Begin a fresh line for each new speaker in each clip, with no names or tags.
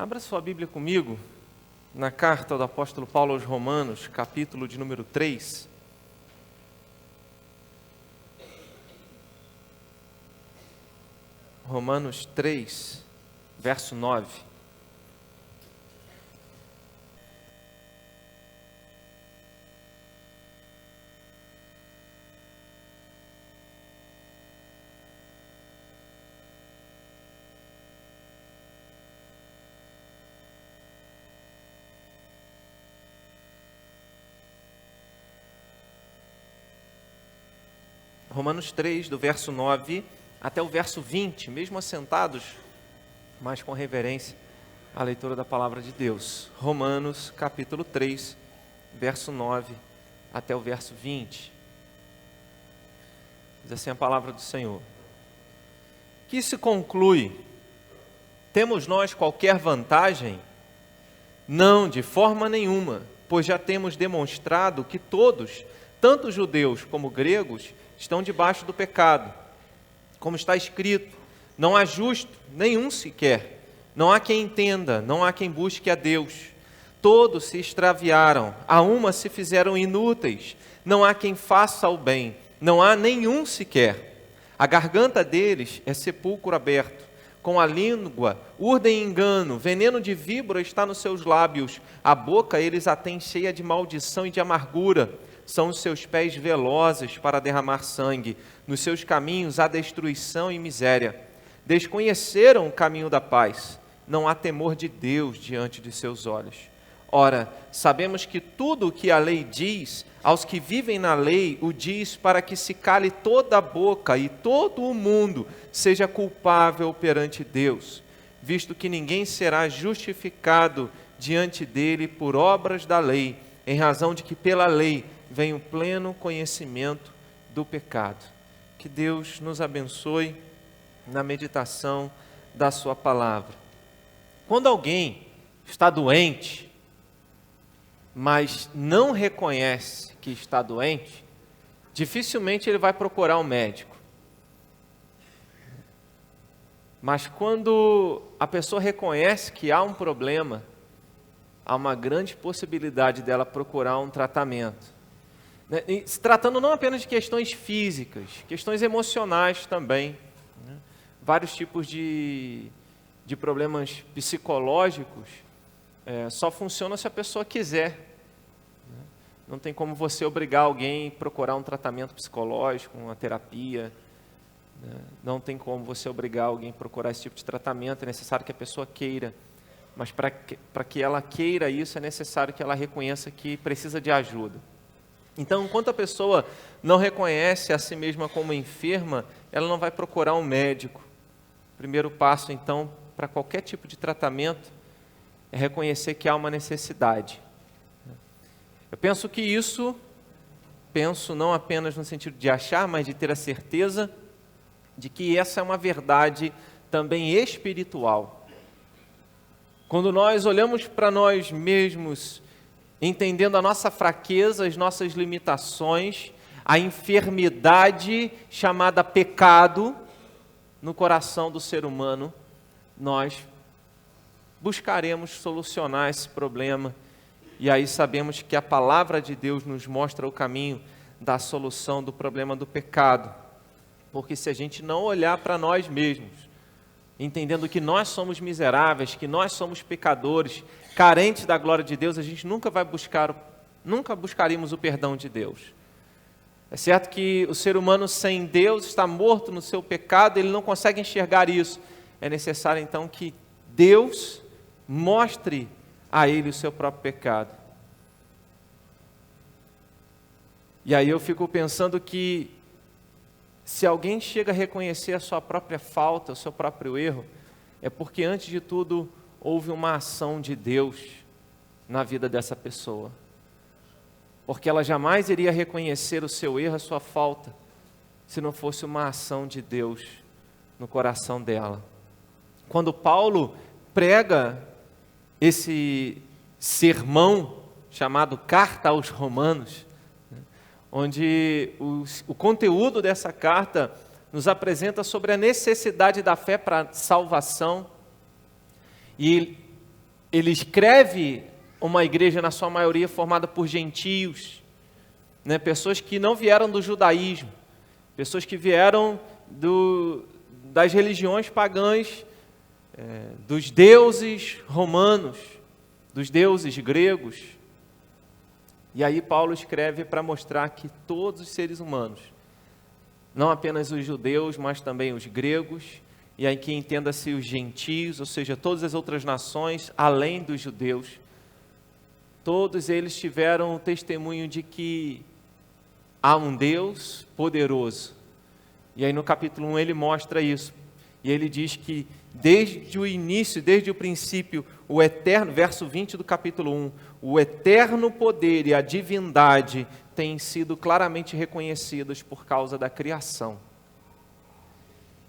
Abra sua Bíblia comigo na carta do apóstolo Paulo aos Romanos, capítulo de número 3. Romanos 3, verso 9. Romanos 3, do verso 9 até o verso 20, mesmo assentados, mas com reverência à leitura da palavra de Deus. Romanos, capítulo 3, verso 9 até o verso 20. Diz assim a palavra do Senhor. Que se conclui? Temos nós qualquer vantagem? Não, de forma nenhuma, pois já temos demonstrado que todos, tanto judeus como gregos, estão debaixo do pecado. Como está escrito, não há justo, nenhum sequer. Não há quem entenda, não há quem busque a Deus. Todos se extraviaram, a uma se fizeram inúteis. Não há quem faça o bem, não há nenhum sequer. A garganta deles é sepulcro aberto. Com a língua urdem engano, veneno de víbora está nos seus lábios. A boca eles a têm cheia de maldição e de amargura. São os seus pés velozes para derramar sangue. Nos seus caminhos há destruição e miséria. Desconheceram o caminho da paz. Não há temor de Deus diante de seus olhos. Ora, sabemos que tudo o que a lei diz, aos que vivem na lei, o diz para que se cale toda a boca e todo o mundo seja culpável perante Deus, visto que ninguém será justificado diante dele por obras da lei, em razão de que pela lei vem o pleno conhecimento do pecado. Que Deus nos abençoe na meditação da sua palavra. Quando alguém está doente, mas não reconhece que está doente, dificilmente ele vai procurar um médico. Mas quando a pessoa reconhece que há um problema, há uma grande possibilidade dela procurar um tratamento. Se tratando não apenas de questões físicas, questões emocionais também. Vários tipos de problemas psicológicos só funcionam se a pessoa quiser. Não tem como você obrigar alguém a procurar um tratamento psicológico, uma terapia. Não tem como você obrigar alguém a procurar esse tipo de tratamento, é necessário que a pessoa queira. Mas para que ela queira isso, é necessário que ela reconheça que precisa de ajuda. Então, enquanto a pessoa não reconhece a si mesma como enferma, ela não vai procurar um médico. O primeiro passo, então, para qualquer tipo de tratamento, é reconhecer que há uma necessidade. Eu penso que isso, não apenas no sentido de achar, mas de ter a certeza de que essa é uma verdade também espiritual. Quando nós olhamos para nós mesmos, entendendo a nossa fraqueza, as nossas limitações, a enfermidade chamada pecado no coração do ser humano, nós buscaremos solucionar esse problema. E aí sabemos que a palavra de Deus nos mostra o caminho da solução do problema do pecado. Porque se a gente não olhar para nós mesmos, entendendo que nós somos miseráveis, que nós somos pecadores, carentes da glória de Deus, a gente nunca buscaríamos o perdão de Deus. É certo que o ser humano sem Deus está morto no seu pecado, ele não consegue enxergar isso. É necessário então que Deus mostre a ele o seu próprio pecado. E aí eu fico pensando que se alguém chega a reconhecer a sua própria falta, o seu próprio erro, é porque antes de tudo houve uma ação de Deus na vida dessa pessoa. Porque ela jamais iria reconhecer o seu erro, a sua falta, se não fosse uma ação de Deus no coração dela. Quando Paulo prega esse sermão chamado Carta aos Romanos, onde o conteúdo dessa carta nos apresenta sobre a necessidade da fé para a salvação. E ele escreve uma igreja, na sua maioria, formada por gentios, né? Pessoas que não vieram do judaísmo, pessoas que vieram das religiões pagãs, dos deuses romanos, dos deuses gregos. E aí Paulo escreve para mostrar que todos os seres humanos, não apenas os judeus, mas também os gregos, e aí que entenda-se os gentios, ou seja, todas as outras nações, além dos judeus, todos eles tiveram o testemunho de que há um Deus poderoso. E aí no capítulo 1 ele mostra isso. E ele diz que desde o início, desde o princípio, o eterno, verso 20 do capítulo 1, o eterno poder e a divindade têm sido claramente reconhecidos por causa da criação.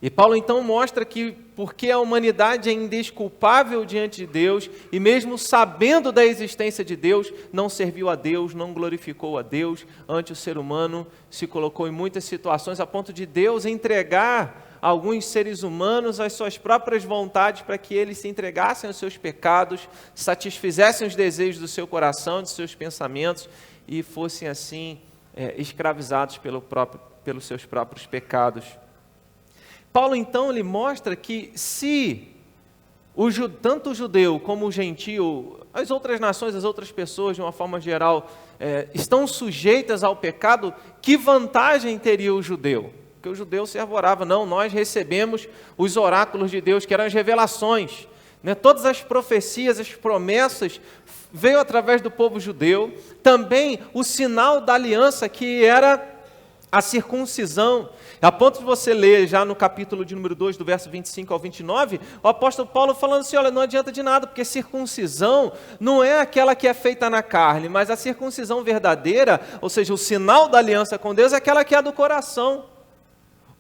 E Paulo então mostra que porque a humanidade é indesculpável diante de Deus, e mesmo sabendo da existência de Deus, não serviu a Deus, não glorificou a Deus, antes o ser humano se colocou em muitas situações a ponto de Deus entregar alguns seres humanos às suas próprias vontades para que eles se entregassem aos seus pecados, satisfizessem os desejos do seu coração, dos seus pensamentos e fossem assim escravizados pelos seus próprios pecados. Paulo então ele mostra que se tanto o judeu como o gentio, as outras nações, as outras pessoas de uma forma geral, estão sujeitas ao pecado, que vantagem teria o judeu? Porque o judeu se arvorava, não, nós recebemos os oráculos de Deus, que eram as revelações, né? Todas as profecias, as promessas, veio através do povo judeu, também o sinal da aliança, que era a circuncisão. A ponto de você ler já no capítulo de número 2, do verso 25 ao 29, o apóstolo Paulo falando assim, olha, não adianta de nada, porque circuncisão não é aquela que é feita na carne, mas a circuncisão verdadeira, ou seja, o sinal da aliança com Deus, é aquela que é do coração.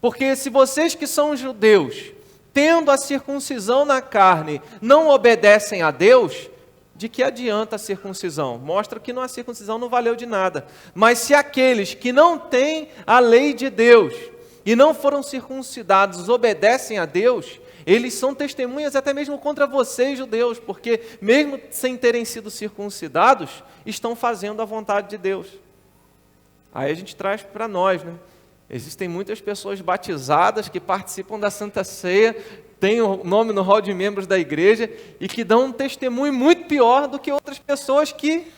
Porque se vocês que são judeus, tendo a circuncisão na carne, não obedecem a Deus, de que adianta a circuncisão? Mostra que a circuncisão não valeu de nada. Mas se aqueles que não têm a lei de Deus e não foram circuncidados obedecem a Deus, eles são testemunhas até mesmo contra vocês, judeus, porque mesmo sem terem sido circuncidados, estão fazendo a vontade de Deus. Aí a gente traz para nós, né? Existem muitas pessoas batizadas que participam da Santa Ceia, têm o nome no hall de membros da igreja e que dão um testemunho muito pior do que outras pessoas que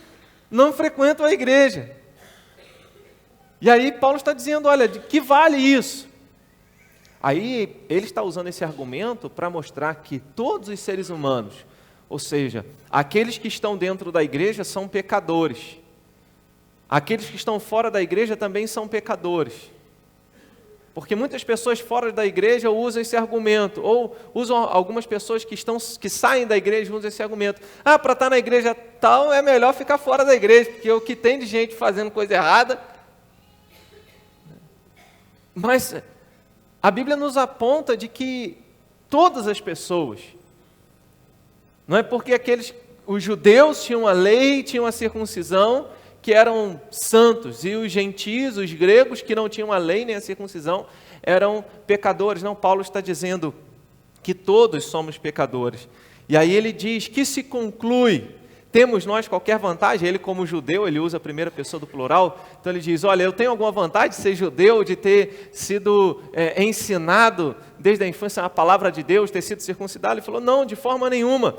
não frequentam a igreja. E aí Paulo está dizendo, olha, de que vale isso? Aí ele está usando esse argumento para mostrar que todos os seres humanos, ou seja, aqueles que estão dentro da igreja são pecadores. Aqueles que estão fora da igreja também são pecadores. Porque muitas pessoas fora da igreja usam esse argumento, ou usam algumas pessoas que saem da igreja usam esse argumento. Ah, para estar na igreja tal é melhor ficar fora da igreja, porque o que tem de gente fazendo coisa errada. Mas a Bíblia nos aponta de que todas as pessoas, não é porque os judeus tinham a lei, tinham a circuncisão, que eram santos, e os gentios, os gregos, que não tinham a lei nem a circuncisão, eram pecadores. Não, Paulo está dizendo que todos somos pecadores. E aí ele diz que se conclui, temos nós qualquer vantagem? Ele como judeu, ele usa a primeira pessoa do plural, então ele diz, olha, eu tenho alguma vantagem de ser judeu, de ter sido ensinado desde a infância a palavra de Deus, ter sido circuncidado? Ele falou, não, de forma nenhuma.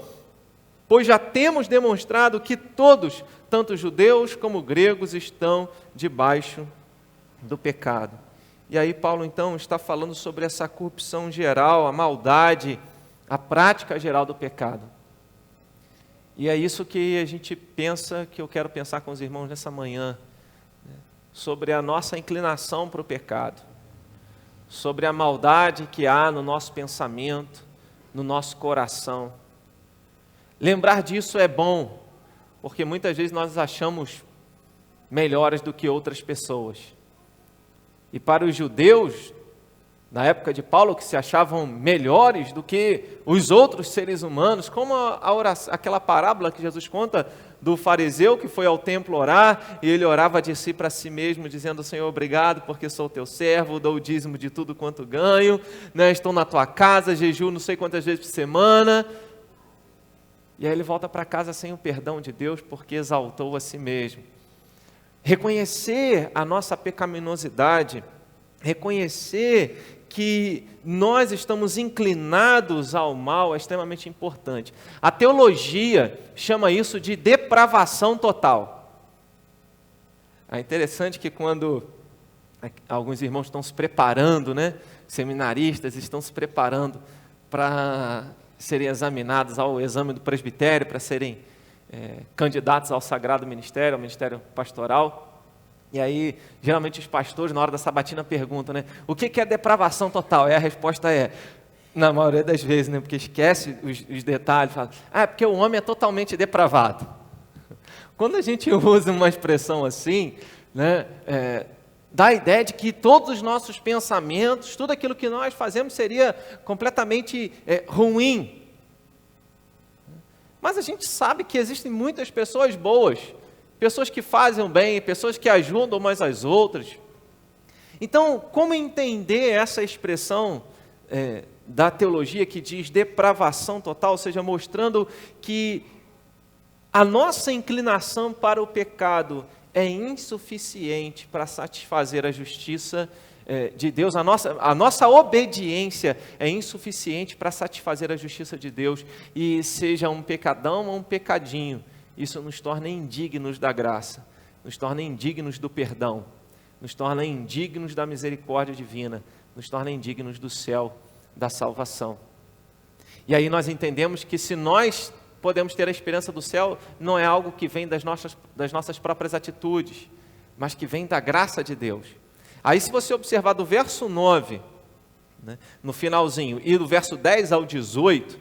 Pois já temos demonstrado que todos, tanto judeus como gregos, estão debaixo do pecado. E aí Paulo então está falando sobre essa corrupção geral, a maldade, a prática geral do pecado. E é isso que a gente pensa, que eu quero pensar com os irmãos nessa manhã, né? Sobre a nossa inclinação para o pecado, sobre a maldade que há no nosso pensamento, no nosso coração. Lembrar disso é bom, porque muitas vezes nós achamos melhores do que outras pessoas. E para os judeus, na época de Paulo, que se achavam melhores do que os outros seres humanos, como aquela parábola que Jesus conta do fariseu que foi ao templo orar, e ele orava de si para si mesmo, dizendo, Senhor, obrigado, porque sou teu servo, dou o dízimo de tudo quanto ganho, né? Estou na tua casa, jejuo não sei quantas vezes por semana. E aí ele volta para casa sem o perdão de Deus porque exaltou a si mesmo. Reconhecer a nossa pecaminosidade, reconhecer que nós estamos inclinados ao mal é extremamente importante. A teologia chama isso de depravação total. É interessante que quando alguns irmãos estão se preparando, seminaristas estão se preparando para serem examinados ao exame do presbitério, para serem candidatos ao sagrado ministério, ao ministério pastoral. E aí, geralmente os pastores, na hora da sabatina, perguntam, o que é depravação total? E a resposta é, na maioria das vezes, porque esquece os detalhes, fala, porque o homem é totalmente depravado. Quando a gente usa uma expressão assim, dá a ideia de que todos os nossos pensamentos, tudo aquilo que nós fazemos seria completamente ruim. Mas a gente sabe que existem muitas pessoas boas, pessoas que fazem o bem, pessoas que ajudam umas às outras. Então, como entender essa expressão da teologia que diz depravação total, ou seja, mostrando que a nossa inclinação para o pecado é insuficiente para satisfazer a justiça de Deus, a nossa obediência é insuficiente para satisfazer a justiça de Deus, e seja um pecadão ou um pecadinho, isso nos torna indignos da graça, nos torna indignos do perdão, nos torna indignos da misericórdia divina, nos torna indignos do céu, da salvação. E aí nós entendemos que se nós podemos ter a esperança do céu, não é algo que vem das nossas próprias atitudes, mas que vem da graça de Deus. Aí se você observar do verso 9, no finalzinho, e do verso 10 ao 18,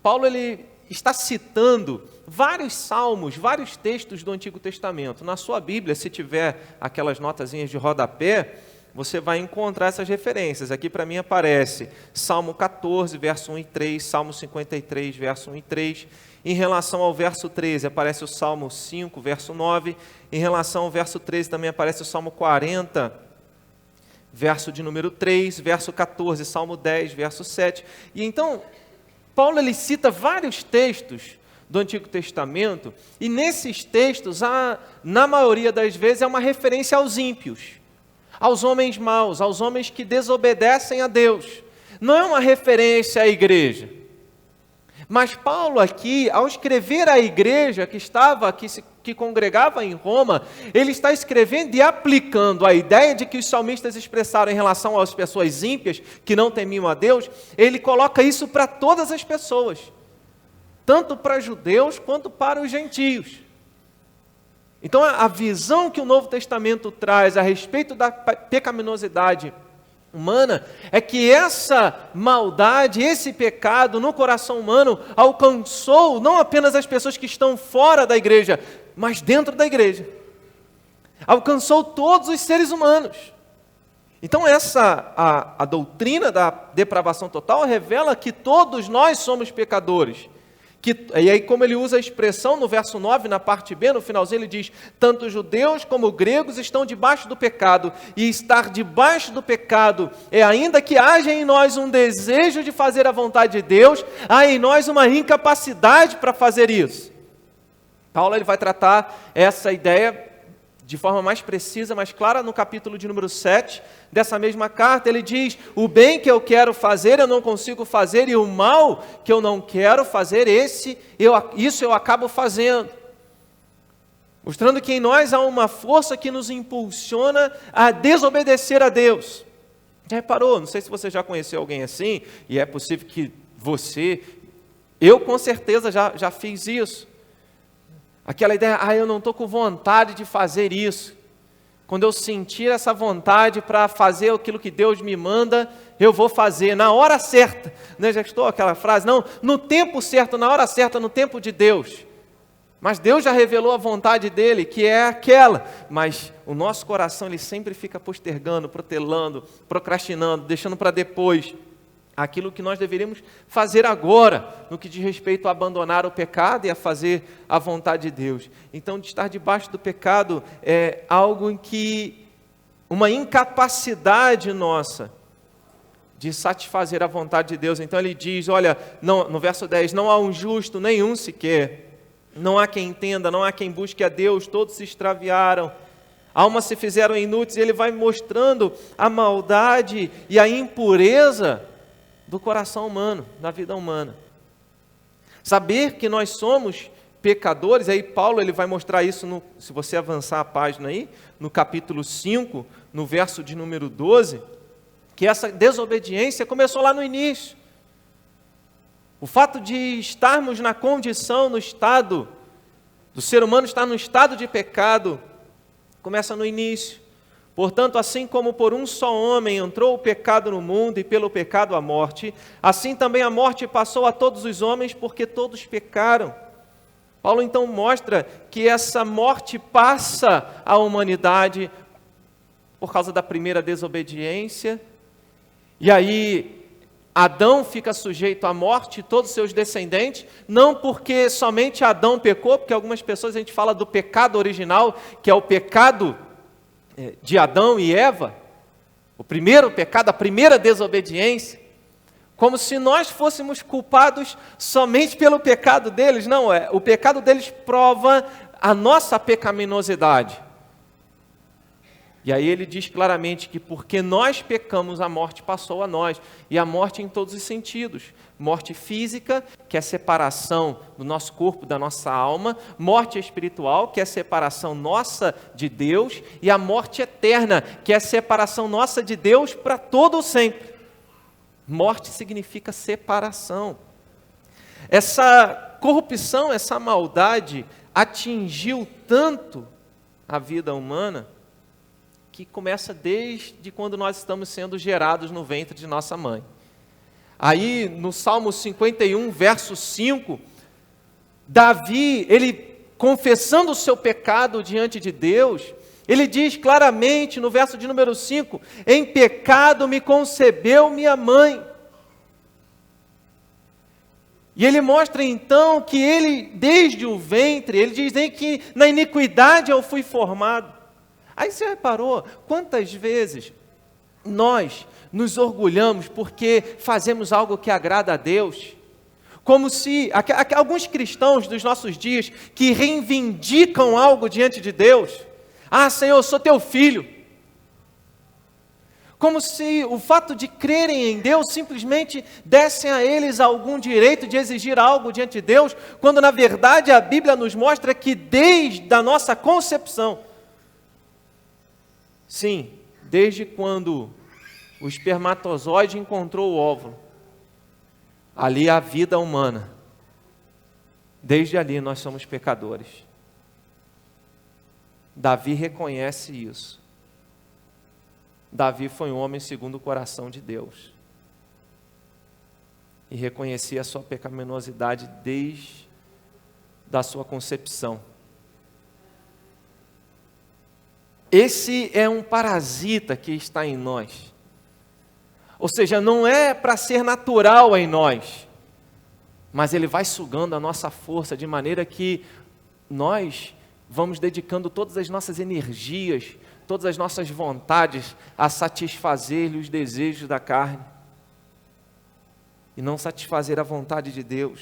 Paulo ele está citando vários salmos, vários textos do Antigo Testamento. Na sua Bíblia, se tiver aquelas notazinhas de rodapé, você vai encontrar essas referências. Aqui para mim aparece Salmo 14, verso 1 e 3, Salmo 53, verso 1 e 3. Em relação ao verso 13, aparece o Salmo 5, verso 9. Em relação ao verso 13, também aparece o Salmo 40, verso de número 3, verso 14, Salmo 10, verso 7. E então, Paulo ele cita vários textos do Antigo Testamento, e nesses textos, na maioria das vezes, é uma referência aos ímpios, aos homens maus, aos homens que desobedecem a Deus. Não é uma referência à igreja. Mas Paulo aqui, ao escrever à igreja que congregava em Roma, ele está escrevendo e aplicando a ideia de que os salmistas expressaram em relação às pessoas ímpias, que não temiam a Deus, ele coloca isso para todas as pessoas, tanto para judeus quanto para os gentios. Então a visão que o Novo Testamento traz a respeito da pecaminosidade humana é que essa maldade, esse pecado no coração humano alcançou não apenas as pessoas que estão fora da igreja, mas dentro da igreja. Alcançou todos os seres humanos. Então a doutrina da depravação total revela que todos nós somos pecadores. E aí, como ele usa a expressão no verso 9, na parte B, no finalzinho, ele diz: tanto judeus como gregos estão debaixo do pecado, e estar debaixo do pecado é, ainda que haja em nós um desejo de fazer a vontade de Deus, há em nós uma incapacidade para fazer isso. Paulo ele vai tratar essa ideia de forma mais precisa, mais clara, no capítulo de número 7 dessa mesma carta. Ele diz: o bem que eu quero fazer eu não consigo fazer, e o mal que eu não quero fazer, isso eu acabo fazendo. Mostrando que em nós há uma força que nos impulsiona a desobedecer a Deus. Já reparou? Não sei se você já conheceu alguém assim, e é possível que eu com certeza já fiz isso. Aquela ideia, eu não estou com vontade de fazer isso. Quando eu sentir essa vontade para fazer aquilo que Deus me manda, eu vou fazer na hora certa. Já estou aquela frase, não, no tempo certo, na hora certa, no tempo de Deus. Mas Deus já revelou a vontade dele, que é aquela. Mas o nosso coração ele sempre fica postergando, protelando, procrastinando, deixando para depois aquilo que nós deveríamos fazer agora, no que diz respeito a abandonar o pecado e a fazer a vontade de Deus. Então, de estar debaixo do pecado é algo em que uma incapacidade nossa de satisfazer a vontade de Deus. Então ele diz, olha, não, no verso 10, não há um justo, nenhum sequer. Não há quem entenda, não há quem busque a Deus, todos se extraviaram. Almas se fizeram inúteis. Ele vai mostrando a maldade e a impureza do coração humano, da vida humana. Saber que nós somos pecadores, aí Paulo ele vai mostrar isso, se você avançar a página aí, no capítulo 5, no verso de número 12, que essa desobediência começou lá no início. O fato de estarmos na condição, no estado, do ser humano estar no estado de pecado, começa no início. Portanto, assim como por um só homem entrou o pecado no mundo e pelo pecado a morte, assim também a morte passou a todos os homens porque todos pecaram. Paulo então mostra que essa morte passa à humanidade por causa da primeira desobediência. E aí Adão fica sujeito à morte, todos os seus descendentes, não porque somente Adão pecou, porque algumas pessoas a gente fala do pecado original, que é o pecado de Adão e Eva, o primeiro pecado, a primeira desobediência, como se nós fôssemos culpados somente pelo pecado deles. Não, o pecado deles prova a nossa pecaminosidade. E aí ele diz claramente que porque nós pecamos, a morte passou a nós. E a morte em todos os sentidos. Morte física, que é a separação do nosso corpo, da nossa alma. Morte espiritual, que é a separação nossa de Deus. E a morte eterna, que é a separação nossa de Deus para todo o sempre. Morte significa separação. Essa corrupção, essa maldade atingiu tanto a vida humana, que começa desde quando nós estamos sendo gerados no ventre de nossa mãe. Aí, no Salmo 51, verso 5, Davi, ele confessando o seu pecado diante de Deus, ele diz claramente no verso de número 5, em pecado me concebeu minha mãe. E ele mostra então que ele, desde o ventre, ele diz nem que na iniquidade eu fui formado. Aí você reparou quantas vezes nós nos orgulhamos porque fazemos algo que agrada a Deus? Como se alguns cristãos dos nossos dias que reivindicam algo diante de Deus. Ah, Senhor, eu sou teu filho. Como se o fato de crerem em Deus simplesmente dessem a eles algum direito de exigir algo diante de Deus, quando na verdade a Bíblia nos mostra que desde a nossa concepção, sim, desde quando o espermatozoide encontrou o óvulo, ali a vida humana, desde ali nós somos pecadores. Davi reconhece isso. Davi foi um homem segundo o coração de Deus. E reconhecia a sua pecaminosidade desde a sua concepção. Esse é um parasita que está em nós. Ou seja, não é para ser natural em nós, mas ele vai sugando a nossa força de maneira que nós vamos dedicando todas as nossas energias, todas as nossas vontades a satisfazer-lhe os desejos da carne e não satisfazer a vontade de Deus.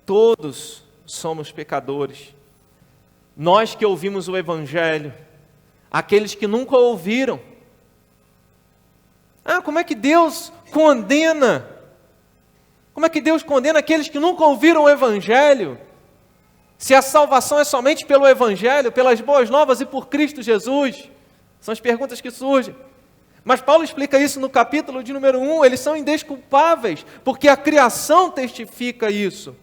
Todos somos pecadores. Nós que ouvimos o Evangelho, aqueles que nunca ouviram. Como é que Deus condena? Como é que Deus condena aqueles que nunca ouviram o Evangelho? Se a salvação é somente pelo Evangelho, pelas boas novas e por Cristo Jesus? São as perguntas que surgem. Mas Paulo explica isso no capítulo de número 1, eles são indesculpáveis, porque a criação testifica isso,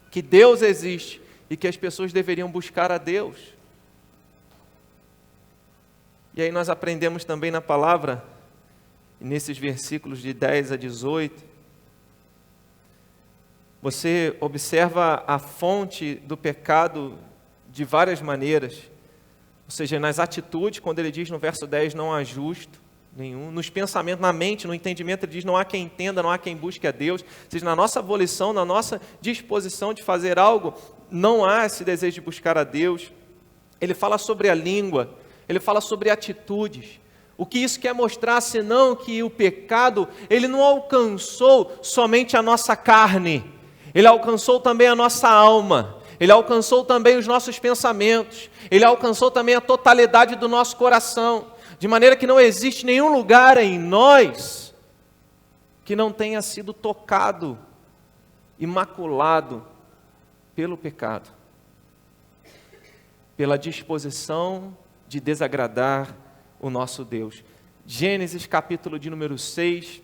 que Deus existe e que as pessoas deveriam buscar a Deus. E aí nós aprendemos também na palavra, nesses versículos de 10 a 18, você observa a fonte do pecado de várias maneiras. Ou seja, nas atitudes, quando ele diz no verso 10, não há justo nenhum. Nos pensamentos, na mente, no entendimento, ele diz, não há quem entenda, não há quem busque a Deus. Ou seja, na nossa volição, na nossa disposição de fazer algo, não há esse desejo de buscar a Deus. Ele fala sobre a língua, ele fala sobre atitudes. O que isso quer mostrar, senão que o pecado, ele não alcançou somente a nossa carne, ele alcançou também a nossa alma, ele alcançou também os nossos pensamentos, ele alcançou também a totalidade do nosso coração, de maneira que não existe nenhum lugar em nós que não tenha sido tocado, imaculado pelo pecado, pela disposição de desagradar o nosso Deus. Gênesis capítulo de número 6,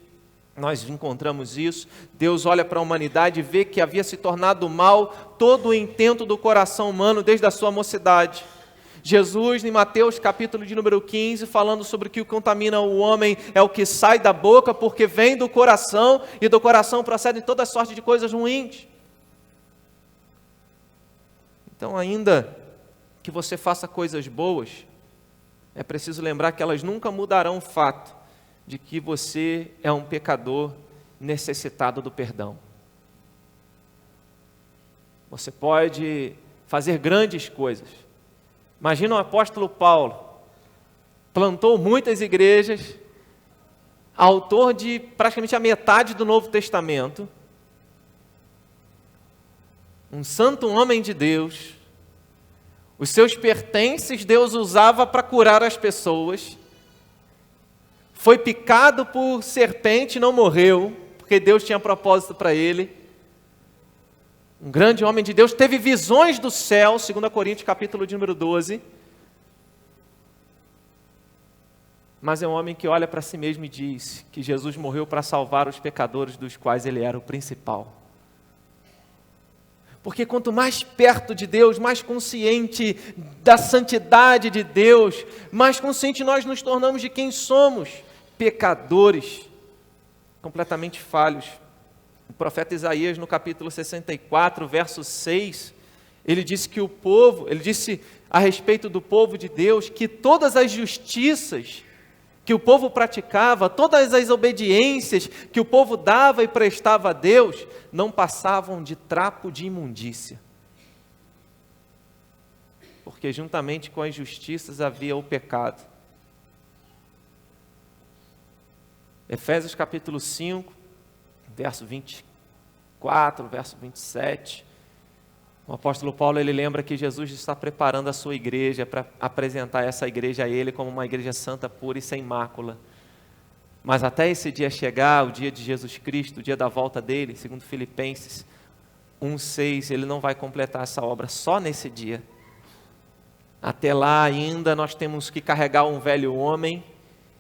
nós encontramos isso. Deus olha para a humanidade e vê que havia se tornado mal todo o intento do coração humano desde a sua mocidade. Jesus, em Mateus capítulo de número 15, falando sobre que o que contamina o homem é o que sai da boca, porque vem do coração, e do coração procedem toda sorte de coisas ruins. Então, ainda que você faça coisas boas, é preciso lembrar que elas nunca mudarão o fato de que você é um pecador necessitado do perdão. Você pode fazer grandes coisas. Imagina o apóstolo Paulo, plantou muitas igrejas, autor de praticamente a metade do Novo Testamento, um santo homem de Deus, os seus pertences Deus usava para curar as pessoas, foi picado por serpente e não morreu, porque Deus tinha propósito para ele. Um grande homem de Deus, teve visões do céu, 2 Coríntios capítulo de número 12. Mas é um homem que olha para si mesmo e diz que Jesus morreu para salvar os pecadores, dos quais ele era o principal. Porque quanto mais perto de Deus, mais consciente da santidade de Deus, mais consciente nós nos tornamos de quem somos, pecadores, completamente falhos. O profeta Isaías, no capítulo 64, verso 6, ele disse que o povo, ele disse a respeito do povo de Deus, que todas as justiças que o povo praticava, todas as obediências que o povo dava e prestava a Deus, não passavam de trapo de imundícia. Porque juntamente com as justiças havia o pecado. Efésios capítulo 5, verso 24, verso 27, o apóstolo Paulo, ele lembra que Jesus está preparando a sua igreja para apresentar essa igreja a ele como uma igreja santa, pura e sem mácula. Mas até esse dia chegar, o dia de Jesus Cristo, o dia da volta dele, segundo Filipenses 1:6, ele não vai completar essa obra só nesse dia. Até lá ainda nós temos que carregar um velho homem,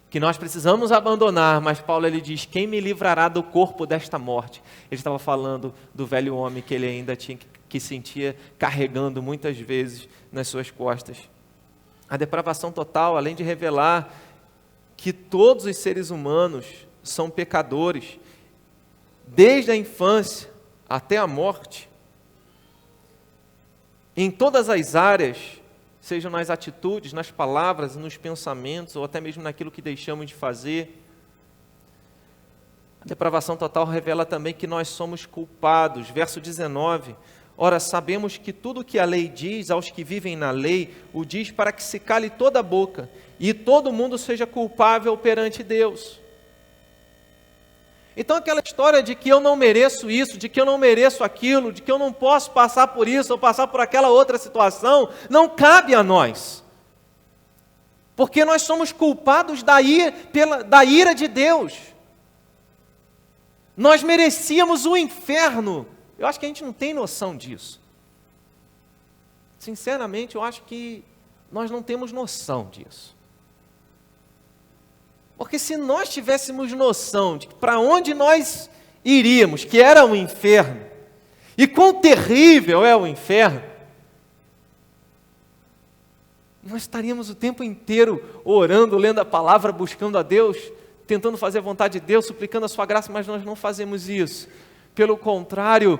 que nós precisamos abandonar, mas Paulo ele diz, quem me livrará do corpo desta morte? Ele estava falando do velho homem que ele ainda tinha que sentia carregando muitas vezes nas suas costas. A depravação total, além de revelar que todos os seres humanos são pecadores, desde a infância até a morte, em todas as áreas, sejam nas atitudes, nas palavras, nos pensamentos, ou até mesmo naquilo que deixamos de fazer. A depravação total revela também que nós somos culpados. Verso 19, ora, sabemos que tudo que a lei diz aos que vivem na lei, o diz para que se cale toda a boca, e todo mundo seja culpável perante Deus. Então aquela história de que eu não mereço isso, de que eu não mereço aquilo, de que eu não posso passar por isso ou passar por aquela outra situação, não cabe a nós. Porque nós somos culpados da ira de Deus. Nós merecíamos o inferno. Eu acho que a gente não tem noção disso. Sinceramente, eu acho que nós não temos noção disso. Porque se nós tivéssemos noção de para onde nós iríamos, que era o inferno, e quão terrível é o inferno, nós estaríamos o tempo inteiro orando, lendo a palavra, buscando a Deus, tentando fazer a vontade de Deus, suplicando a sua graça, mas nós não fazemos isso. Pelo contrário,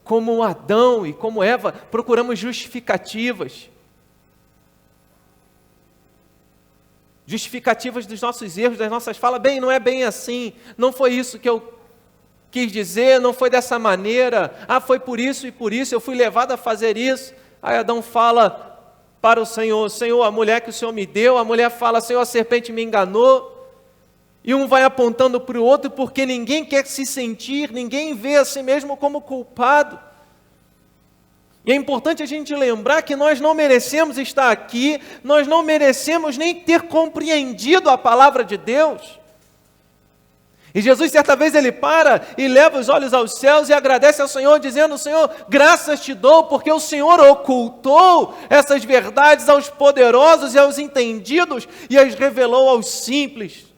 como Adão e como Eva, procuramos justificativas dos nossos erros, das nossas falas. Bem, não é bem assim, não foi isso que eu quis dizer, não foi dessa maneira, foi por isso e por isso, eu fui levado a fazer isso. Aí Adão fala, para o Senhor: Senhor, a mulher que o Senhor me deu. A mulher fala: Senhor, a serpente me enganou. E um vai apontando para o outro, porque ninguém quer se sentir, ninguém vê a si mesmo como culpado. E é importante a gente lembrar que nós não merecemos estar aqui, nós não merecemos nem ter compreendido a palavra de Deus. E Jesus, certa vez, ele para e leva os olhos aos céus e agradece ao Senhor, dizendo: Senhor, graças te dou, porque o Senhor ocultou essas verdades aos poderosos e aos entendidos e as revelou aos simples.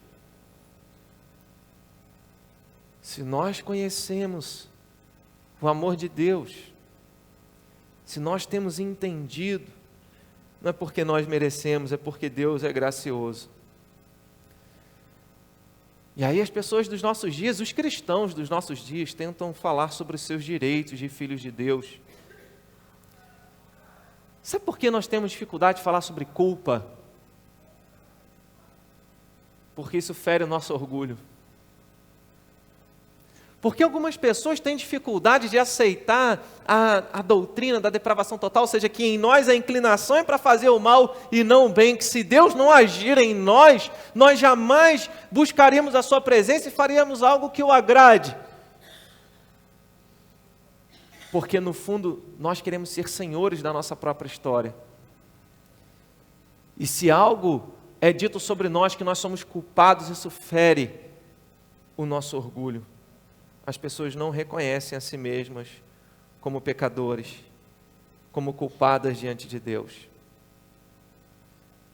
Se nós conhecemos o amor de Deus, se nós temos entendido, não é porque nós merecemos, é porque Deus é gracioso. E aí as pessoas dos nossos dias, os cristãos dos nossos dias, tentam falar sobre os seus direitos de filhos de Deus. Sabe por que nós temos dificuldade de falar sobre culpa? Porque isso fere o nosso orgulho. Porque algumas pessoas têm dificuldade de aceitar a doutrina da depravação total, ou seja, que em nós a inclinação é para fazer o mal e não o bem, que se Deus não agir em nós, nós jamais buscaremos a sua presença e faríamos algo que o agrade. Porque no fundo nós queremos ser senhores da nossa própria história. E se algo é dito sobre nós que nós somos culpados, isso fere o nosso orgulho. As pessoas não reconhecem a si mesmas como pecadores, como culpadas diante de Deus.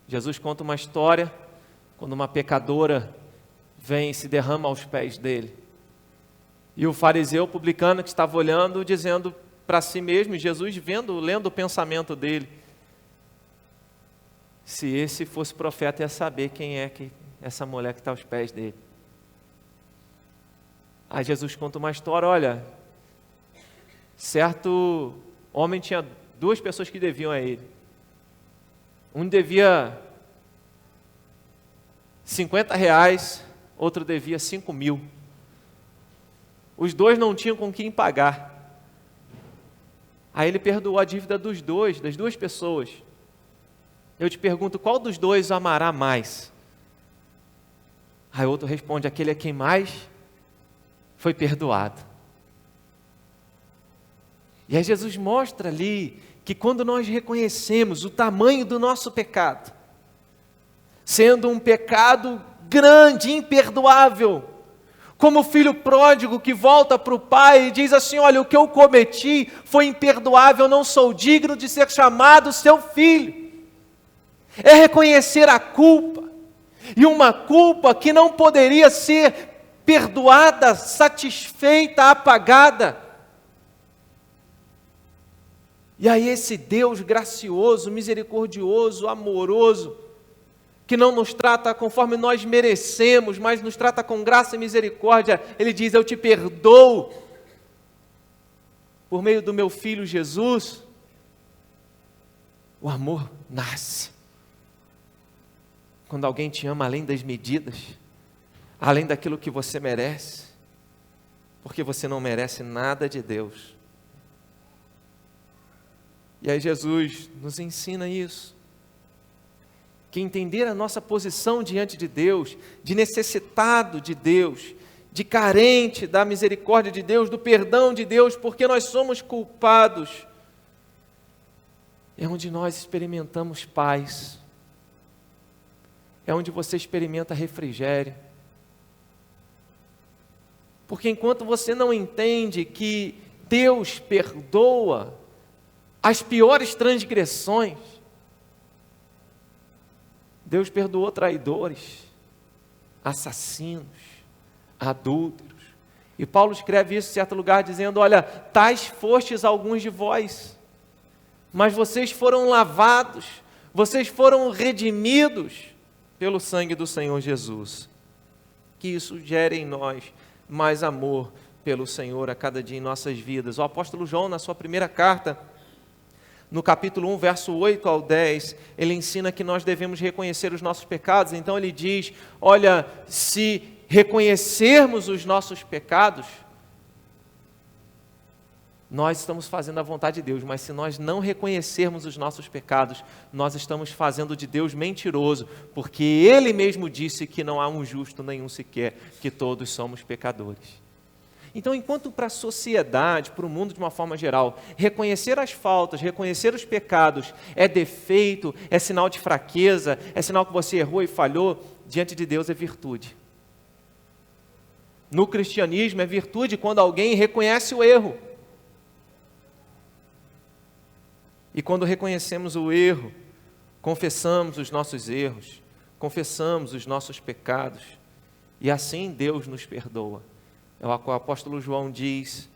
Jesus conta uma história quando uma pecadora vem e se derrama aos pés dele. E o fariseu publicano que estava olhando, dizendo para si mesmo, e Jesus lendo o pensamento dele: se esse fosse profeta, ia saber quem é essa mulher que está aos pés dele. Aí Jesus conta uma história: olha, certo homem tinha 2 pessoas que deviam a ele. Um devia R$50, outro devia 5.000. Os 2 não tinham com quem pagar. Aí ele perdoou a dívida das 2 pessoas. Eu te pergunto, qual dos 2 amará mais? Aí outro responde: aquele a quem mais foi perdoado. E aí Jesus mostra ali que quando nós reconhecemos o tamanho do nosso pecado, sendo um pecado grande, imperdoável, como o filho pródigo que volta para o pai e diz assim: olha, o que eu cometi foi imperdoável, eu não sou digno de ser chamado seu filho. É reconhecer a culpa, e uma culpa que não poderia ser perdoada, satisfeita, apagada. E aí esse Deus gracioso, misericordioso, amoroso, que não nos trata conforme nós merecemos, mas nos trata com graça e misericórdia, ele diz: eu te perdoo, por meio do meu Filho Jesus. O amor nasce quando alguém te ama além das medidas, além daquilo que você merece, porque você não merece nada de Deus. E aí Jesus nos ensina isso, que entender a nossa posição diante de Deus, de necessitado de Deus, de carente da misericórdia de Deus, do perdão de Deus, porque nós somos culpados, é onde nós experimentamos paz, é onde você experimenta refrigério. Porque enquanto você não entende que Deus perdoa as piores transgressões, Deus perdoou traidores, assassinos, adúlteros. E Paulo escreve isso em certo lugar dizendo: olha, tais fostes alguns de vós, mas vocês foram lavados, vocês foram redimidos pelo sangue do Senhor Jesus. Que isso gere em nós mais amor pelo Senhor a cada dia em nossas vidas. O apóstolo João, na sua primeira carta, no capítulo 1, verso 8 ao 10, ele ensina que nós devemos reconhecer os nossos pecados. Então ele diz: olha, se reconhecermos os nossos pecados, nós estamos fazendo a vontade de Deus, mas se nós não reconhecermos os nossos pecados, nós estamos fazendo de Deus mentiroso, porque Ele mesmo disse que não há um justo nenhum sequer, que todos somos pecadores. Então, enquanto para a sociedade, para o mundo de uma forma geral, reconhecer as faltas, reconhecer os pecados é defeito, é sinal de fraqueza, é sinal que você errou e falhou, diante de Deus é virtude. No cristianismo é virtude quando alguém reconhece o erro. E quando reconhecemos o erro, confessamos os nossos erros, confessamos os nossos pecados, e assim Deus nos perdoa. É o que o apóstolo João diz,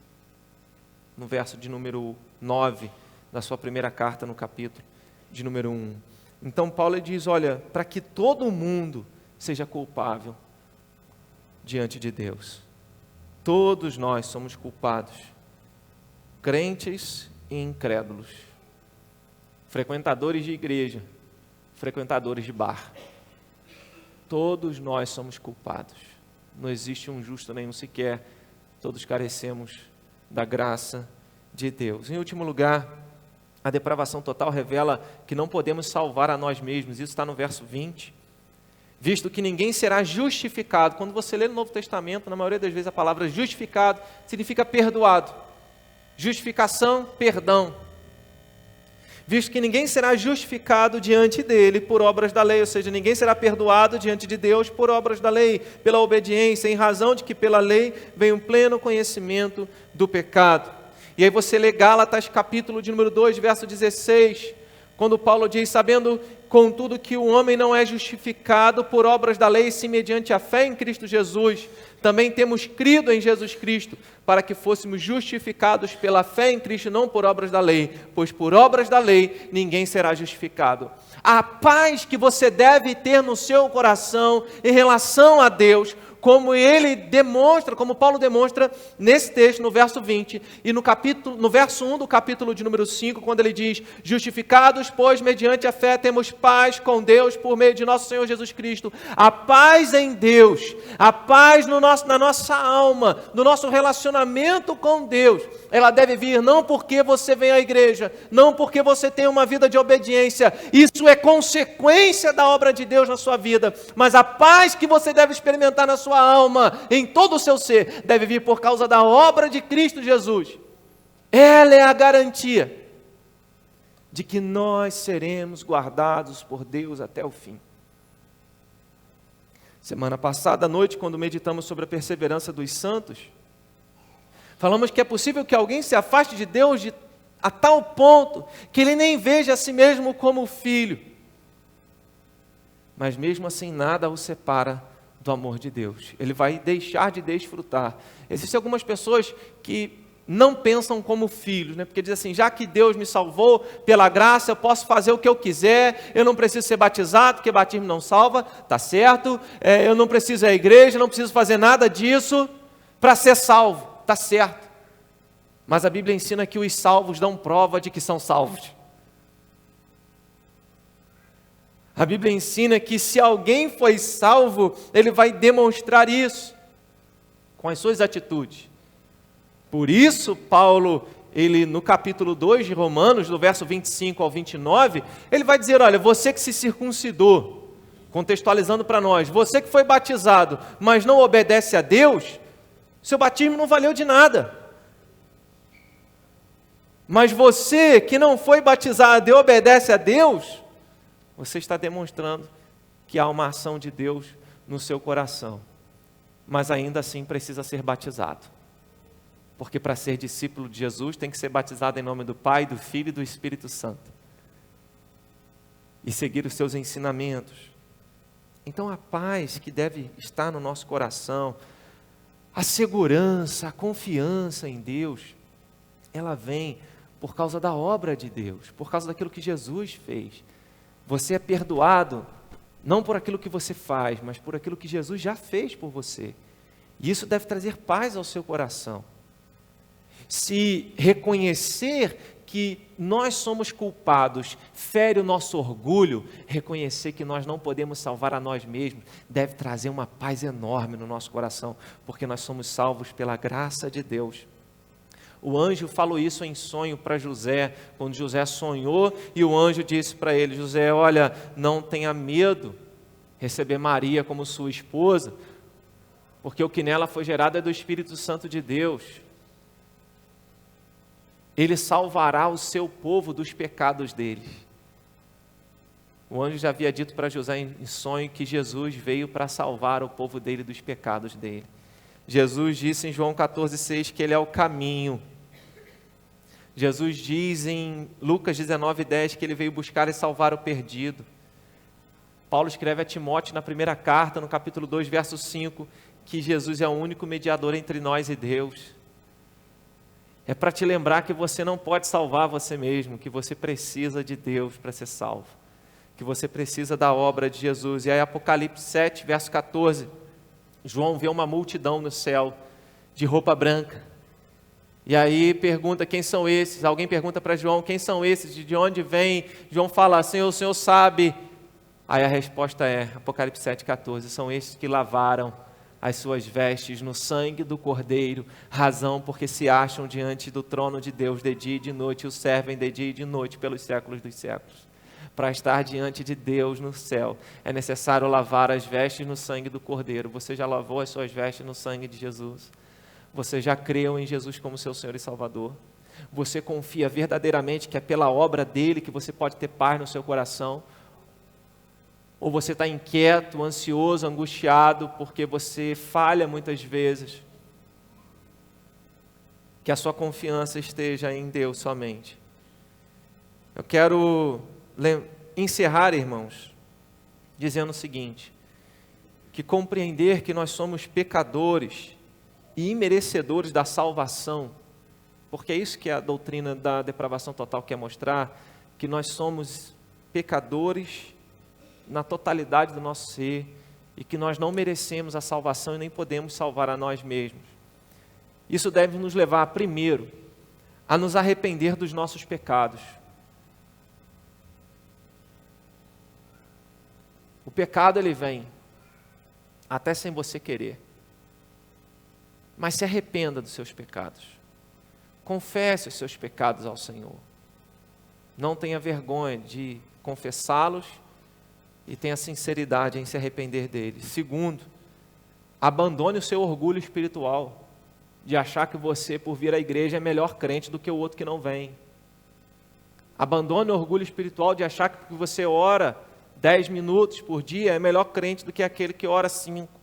no verso de número 9, da sua primeira carta, no capítulo de número 1. Então Paulo diz, olha, para que todo mundo seja culpável diante de Deus. Todos nós somos culpados, crentes e incrédulos. Frequentadores de igreja, frequentadores de bar. Todos nós somos culpados. Não existe um justo nenhum sequer. Todos carecemos da graça de Deus. Em último lugar, a depravação total revela que não podemos salvar a nós mesmos. Isso está no verso 20. Visto que ninguém será justificado. Quando você lê no Novo Testamento, na maioria das vezes a palavra justificado significa perdoado. Justificação, perdão. Visto que ninguém será justificado diante dele por obras da lei, ou seja, ninguém será perdoado diante de Deus por obras da lei, pela obediência, em razão de que pela lei vem um pleno conhecimento do pecado. E aí você lê Gálatas, capítulo de número 2, verso 16, quando Paulo diz, sabendo, contudo, que o homem não é justificado por obras da lei, sim mediante a fé em Cristo Jesus, também temos crido em Jesus Cristo, para que fôssemos justificados pela fé em Cristo, não por obras da lei, pois por obras da lei ninguém será justificado. A paz que você deve ter no seu coração em relação a Deus, como ele demonstra, como Paulo demonstra nesse texto, no verso 20, e no verso 1 do capítulo de número 5, quando ele diz, justificados, pois, mediante a fé, temos paz com Deus por meio de nosso Senhor Jesus Cristo. A paz em Deus, a paz na nossa alma, no nosso relacionamento com Deus, ela deve vir não porque você vem à igreja, não porque você tem uma vida de obediência, isso é consequência da obra de Deus na sua vida, mas a paz que você deve experimentar na sua alma, em todo o seu ser, deve vir por causa da obra de Cristo Jesus. Ela é a garantia de que nós seremos guardados por Deus até o fim. Semana passada à noite, quando meditamos sobre a perseverança dos santos, falamos que é possível que alguém se afaste de Deus a tal ponto que ele nem veja a si mesmo como filho, mas mesmo assim nada o separa do amor de Deus. Ele vai deixar de desfrutar. Existem algumas pessoas que não pensam como filhos, né? Porque dizem assim, já que Deus me salvou pela graça, eu posso fazer o que eu quiser, eu não preciso ser batizado, porque batismo não salva, tá certo, eu não preciso ir à igreja, não preciso fazer nada disso para ser salvo, tá certo. Mas a Bíblia ensina que os salvos dão prova de que são salvos. A Bíblia ensina que se alguém foi salvo, ele vai demonstrar isso com as suas atitudes. Por isso, Paulo, ele no capítulo 2 de Romanos, do verso 25 ao 29, ele vai dizer, olha, você que se circuncidou, contextualizando para nós, você que foi batizado, mas não obedece a Deus, seu batismo não valeu de nada. Mas você que não foi batizado e obedece a Deus, você está demonstrando que há uma ação de Deus no seu coração, mas ainda assim precisa ser batizado. Porque para ser discípulo de Jesus tem que ser batizado em nome do Pai, do Filho e do Espírito Santo. E seguir os seus ensinamentos. Então a paz que deve estar no nosso coração, a segurança, a confiança em Deus, ela vem por causa da obra de Deus, por causa daquilo que Jesus fez. Você é perdoado, não por aquilo que você faz, mas por aquilo que Jesus já fez por você. E isso deve trazer paz ao seu coração. Se reconhecer que nós somos culpados fere o nosso orgulho, reconhecer que nós não podemos salvar a nós mesmos, deve trazer uma paz enorme no nosso coração, porque nós somos salvos pela graça de Deus. O anjo falou isso em sonho para José, quando José sonhou, e o anjo disse para ele: José, olha, não tenha medo receber Maria como sua esposa, porque o que nela foi gerado é do Espírito Santo de Deus. Ele salvará o seu povo dos pecados deles. O anjo já havia dito para José em sonho que Jesus veio para salvar o povo dele dos pecados dele. Jesus disse em João 14,6 que Ele é o caminho. Jesus diz em Lucas 19,10 que Ele veio buscar e salvar o perdido. Paulo escreve a Timóteo na primeira carta, no capítulo 2, verso 5, que Jesus é o único mediador entre nós e Deus. É para te lembrar que você não pode salvar você mesmo, que você precisa de Deus para ser salvo, que você precisa da obra de Jesus. E aí Apocalipse 7, verso 14, João vê uma multidão no céu, de roupa branca, e aí pergunta: quem são esses? Alguém pergunta para João: quem são esses? De onde vêm? João fala: Senhor, o Senhor sabe. Aí a resposta é, Apocalipse 7, 14, são estes que lavaram as suas vestes no sangue do Cordeiro, razão porque se acham diante do trono de Deus de dia e de noite, e o servem de dia e de noite pelos séculos dos séculos. Para estar diante de Deus no céu, é necessário lavar as vestes no sangue do Cordeiro. Você já lavou as suas vestes no sangue de Jesus? Você já creu em Jesus como seu Senhor e Salvador? Você confia verdadeiramente que é pela obra dele que você pode ter paz no seu coração? Ou você está inquieto, ansioso, angustiado, porque você falha muitas vezes? Que a sua confiança esteja em Deus somente. Eu quero encerrar, irmãos, dizendo o seguinte: que compreender que nós somos pecadores e imerecedores da salvação, porque é isso que a doutrina da depravação total quer mostrar, que nós somos pecadores na totalidade do nosso ser, e que nós não merecemos a salvação e nem podemos salvar a nós mesmos. Isso deve nos levar, primeiro, a nos arrepender dos nossos pecados. O pecado, ele vem, até sem você querer. Mas se arrependa dos seus pecados. Confesse os seus pecados ao Senhor. Não tenha vergonha de confessá-los e tenha sinceridade em se arrepender deles. Segundo, abandone o seu orgulho espiritual, de achar que você, por vir à igreja, é melhor crente do que o outro que não vem. Abandone o orgulho espiritual de achar que porque você ora 10 minutos por dia é melhor crente do que aquele que ora 5.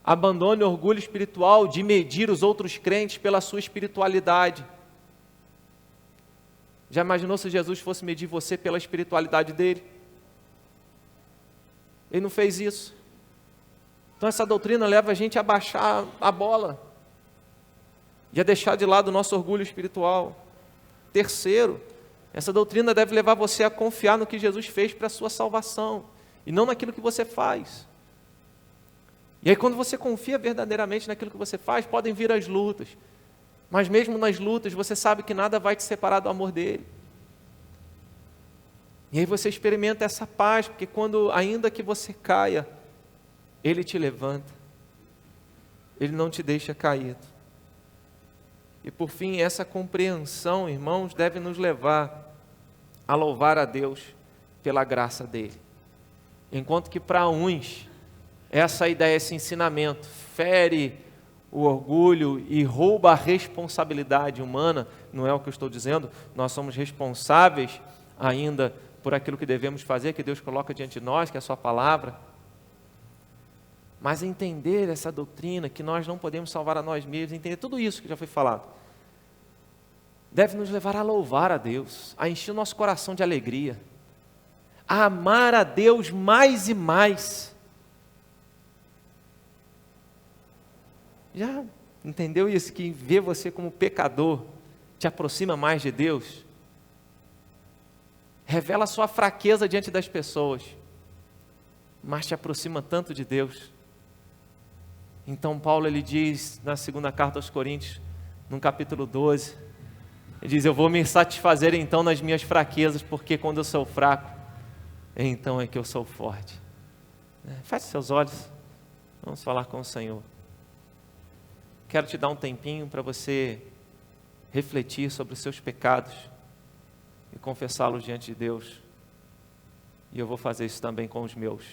Abandone o orgulho espiritual de medir os outros crentes pela sua espiritualidade. Já imaginou se Jesus fosse medir você pela espiritualidade dele? Ele não fez isso. Então essa doutrina leva a gente a baixar a bola e a deixar de lado o nosso orgulho espiritual. Terceiro, essa doutrina deve levar você a confiar no que Jesus fez para a sua salvação e não naquilo que você faz. E aí quando você confia verdadeiramente naquilo que você faz, podem vir as lutas. Mas mesmo nas lutas, você sabe que nada vai te separar do amor dele. E aí você experimenta essa paz, porque quando, ainda que você caia, ele te levanta. Ele não te deixa caído. E por fim, essa compreensão, irmãos, deve nos levar a louvar a Deus pela graça dele. Enquanto que para uns, essa ideia, esse ensinamento, fere o orgulho e rouba a responsabilidade humana, não é o que eu estou dizendo, nós somos responsáveis ainda por aquilo que devemos fazer, que Deus coloca diante de nós, que é a sua palavra. Mas entender essa doutrina, que nós não podemos salvar a nós mesmos, entender tudo isso que já foi falado, deve nos levar a louvar a Deus, a encher o nosso coração de alegria, a amar a Deus mais e mais. Já entendeu isso? Que ver você como pecador te aproxima mais de Deus? Revela a sua fraqueza diante das pessoas, mas te aproxima tanto de Deus. Então Paulo, ele diz na segunda carta aos Coríntios, no capítulo 12, ele diz: eu vou me satisfazer então nas minhas fraquezas, porque quando eu sou fraco, então é que eu sou forte. Feche seus olhos, vamos falar com o Senhor. quero te dar um tempinho para você refletir sobre os seus pecados e confessá-los diante de Deus. E eu vou fazer isso também com os meus.